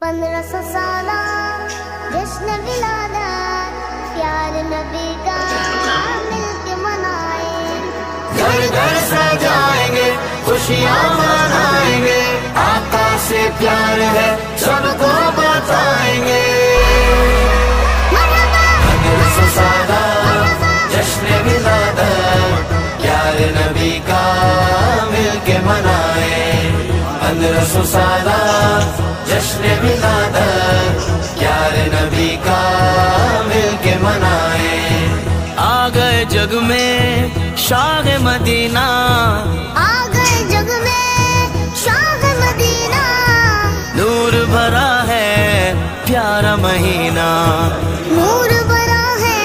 1500 साला जश्न विलादत प्यार नबी का मिलके मनाए, घर घर सजाएंगे खुशियाँ मनाएंगे, आका से प्यार है सबको बताएंगे। 1500 साला जश्न विलादत प्यार नबी का मिलके मनाए, 1500 साला जश्न विलादत प्यार नबी का मिलके मनाए। आ गए जग में शाह मदीना, आ गए जग में शाह मदीना, नूर भरा है प्यारा महीना, नूर भरा है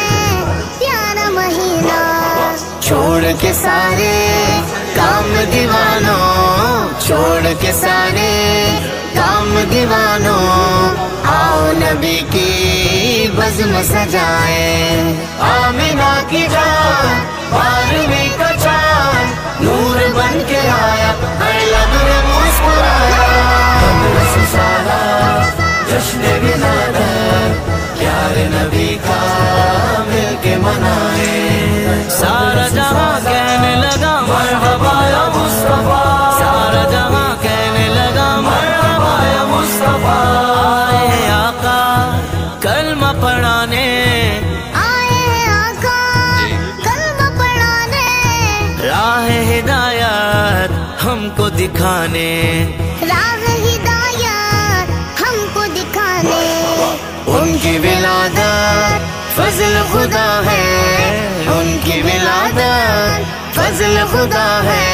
प्यारा महीना। छोड़ के सारे काम दीवानों, छोड़ के सारे काम दीवानों, आओ नबी की बज़्म सजाए। आमिना की जान बारहवीं का चाँद नूर बन के आया, हर लम्हे मुस्कुराया। 1500 साला जश्न विलादत प्यार नबी का मिलके मनाए। सारा जहां कहने लगा मरहबा या मुस्तफा, सारा जहां कहने लगा मरहबा या मुस्तफा। आए हैं आका कलमा पढ़ाने, आए हैं आका कलमा पढ़ाने, राह हिदायत हमको दिखाने, राह हिदायत हमको दिखाने। उनकी विलादत फजल खुदा है, उनकी विलादत फजल खुदा है,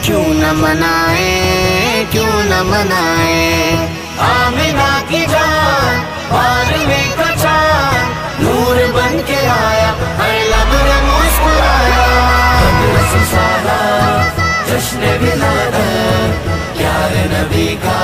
क्यों न मनाए, क्यों न मनाए। आमिना की जान बारहवीं का चाँद नूर बन के आया, हर लम्हे मुस्कुराया। 1500 साला जश्न विलादत प्यार नबी का